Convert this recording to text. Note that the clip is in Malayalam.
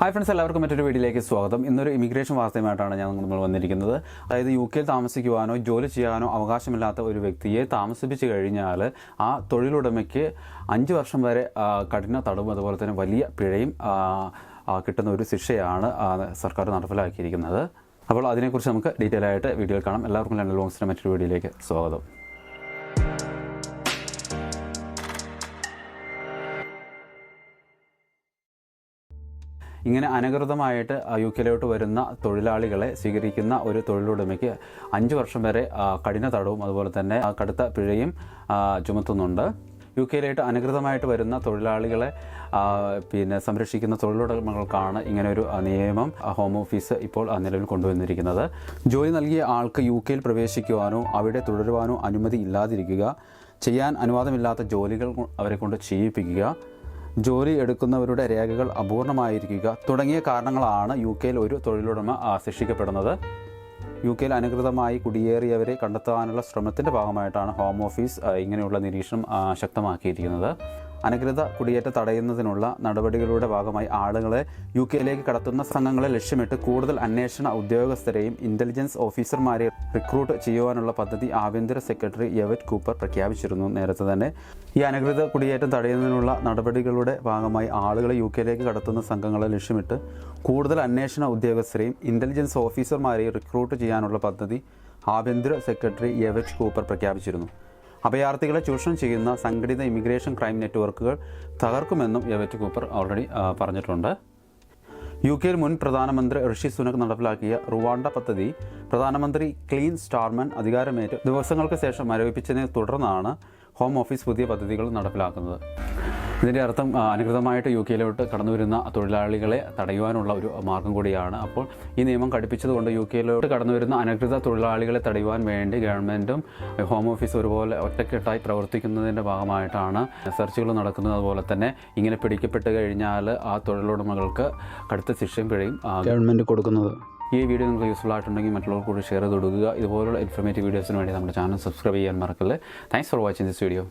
ഹായ് ഫ്രണ്ട്സ്, എല്ലാവർക്കും മറ്റൊരു വീഡിയോയിലേക്ക് സ്വാഗതം. ഇന്നൊരു ഇമിഗ്രേഷൻ വാർത്തയുമായിട്ടാണ് നമ്മൾ വന്നിരിക്കുന്നത്. അതായത് UK താമസിക്കുവാനോ ജോലി ചെയ്യാനോ അവകാശമില്ലാത്ത ഒരു വ്യക്തിയെ താമസിപ്പിച്ച് കഴിഞ്ഞാൽ ആ തൊഴിലുടമയ്ക്ക് 5 വർഷം വരെ കഠിന തടവും അതുപോലെ തന്നെ വലിയ പിഴയും കിട്ടുന്ന ഒരു ശിക്ഷയാണ് സർക്കാർ നടപ്പിലാക്കിയിരിക്കുന്നത്. അപ്പോൾ അതിനെക്കുറിച്ച് നമുക്ക് ഡീറ്റെയിൽ ആയിട്ട് വീഡിയോയിൽ കാണാം. എല്ലാവർക്കും ലണ്ടൻ ലോങ്സിൻ്റെ മറ്റൊരു വീഡിയോയിലേക്ക് സ്വാഗതം. ഇങ്ങനെ അനധികൃതമായിട്ട് UK വരുന്ന തൊഴിലാളികളെ സ്വീകരിക്കുന്ന ഒരു തൊഴിലുടമയ്ക്ക് 5 വർഷം വരെ കഠിന തടവും അതുപോലെ തന്നെ കടുത്ത പിഴയും ചുമത്തുന്നുണ്ട്. UK അനധികൃതമായിട്ട് വരുന്ന തൊഴിലാളികളെ സംരക്ഷിക്കുന്ന തൊഴിലുടമകൾക്കാണ് ഇങ്ങനെയൊരു നിയമം ഹോം ഓഫീസ് ഇപ്പോൾ നിലവിൽ കൊണ്ടുവന്നിരിക്കുന്നത്. ജോലി നൽകിയ ആൾക്ക് UK പ്രവേശിക്കുവാനോ അവിടെ തുടരുവാനോ അനുമതി ഇല്ലാതിരിക്കുക, ചെയ്യാൻ അനുവാദമില്ലാത്ത ജോലികൾ അവരെ കൊണ്ട് ചെയ്യിപ്പിക്കുക, ജോലി എടുക്കുന്നവരുടെ രേഖകൾ അപൂർണമായിരിക്കുക തുടങ്ങിയ കാരണങ്ങളാണ് UK ഒരു തൊഴിലുടമ ശിക്ഷിക്കപ്പെടുന്നത്. UK അനധികൃതമായി കുടിയേറിയവരെ കണ്ടെത്താനുള്ള ശ്രമത്തിൻ്റെ ഭാഗമായിട്ടാണ് ഹോം ഓഫീസ് ഇങ്ങനെയുള്ള നിരീക്ഷണം ശക്തമാക്കിയിരിക്കുന്നത്. അനധികൃത കുടിയേറ്റം തടയുന്നതിനുള്ള നടപടികളുടെ ഭാഗമായി ആളുകളെ UK കടത്തുന്ന സംഘങ്ങളെ ലക്ഷ്യമിട്ട് കൂടുതൽ അന്വേഷണ ഉദ്യോഗസ്ഥരെയും ഇൻ്റലിജൻസ് ഓഫീസർമാരെ റിക്രൂട്ട് ചെയ്യുവാനുള്ള പദ്ധതി ആഭ്യന്തര സെക്രട്ടറി യെവറ്റ് കൂപ്പർ പ്രഖ്യാപിച്ചിരുന്നു. നേരത്തെ തന്നെ ഈ അനധികൃത കുടിയേറ്റം തടയുന്നതിനുള്ള നടപടികളുടെ ഭാഗമായി ആളുകളെ UK കടത്തുന്ന സംഘങ്ങളെ ലക്ഷ്യമിട്ട് കൂടുതൽ അന്വേഷണ ഉദ്യോഗസ്ഥരെയും ഇൻ്റലിജൻസ് ഓഫീസർമാരെയും റിക്രൂട്ട് ചെയ്യാനുള്ള പദ്ധതി ആഭ്യന്തര സെക്രട്ടറി യെവറ്റ് കൂപ്പർ പ്രഖ്യാപിച്ചിരുന്നു. അഭയാർത്ഥികളെ ചൂഷണം ചെയ്യുന്ന സംഘടിത ഇമിഗ്രേഷൻ ക്രൈം നെറ്റ്വർക്കുകൾ തകർക്കുമെന്നും യെവറ്റ് കൂപ്പർ ഓൾറെഡി പറഞ്ഞിട്ടുണ്ട്. UK മുൻ പ്രധാനമന്ത്രി ഋഷി സുനക് നടപ്പിലാക്കിയ റുവാണ്ട പദ്ധതി പ്രധാനമന്ത്രി ക്ലീൻ സ്റ്റാർമൻ അധികാരമേറ്റ് ദിവസങ്ങൾക്ക് ശേഷം മരവിപ്പിച്ചതിനെ തുടർന്നാണ് ഹോം ഓഫീസ് പുതിയ പദ്ധതികൾ നടപ്പിലാക്കുന്നത്. ഇതിൻ്റെ അർത്ഥം അനധികൃതമായിട്ട് UK കടന്നു വരുന്ന തൊഴിലാളികളെ തടയുവാനുള്ള ഒരു മാർഗം കൂടിയാണ്. അപ്പോൾ ഈ നിയമം കടുപ്പിച്ചതുകൊണ്ട് UK കടന്നു വരുന്ന അനധികൃത തൊഴിലാളികളെ തടയുവാൻ വേണ്ടി ഗവൺമെൻറ്റും ഹോം ഓഫീസ് ഒരുപോലെ ഒറ്റക്കെട്ടായി പ്രവർത്തിക്കുന്നതിൻ്റെ ഭാഗമായിട്ടാണ് സെർച്ചുകൾ നടക്കുന്നത്. അതുപോലെ തന്നെ ഇങ്ങനെ പിടിക്കപ്പെട്ട് കഴിഞ്ഞാൽ ആ തൊഴിലുടമകൾക്ക് കടുത്ത ശിക്ഷയും പിഴയും ഗവൺമെൻറ് കൊടുക്കുന്നത്. ഈ വീഡിയോ നിങ്ങൾക്ക് യൂസ്ഫുൾ ആയിട്ടുണ്ടെങ്കിൽ മറ്റുള്ളവർക്ക് കൂടി ഷെയർ ചെയ്ത് കൊടുക്കുക. ഇതുപോലുള്ള ഇൻഫോർമേറ്റീവ് വീഡിയോസിന് വേണ്ടി നമ്മുടെ ചാനൽ സബ്സ്ക്രൈബ് ചെയ്യാൻ മറക്കല്ലേ. Thanks for watching this video.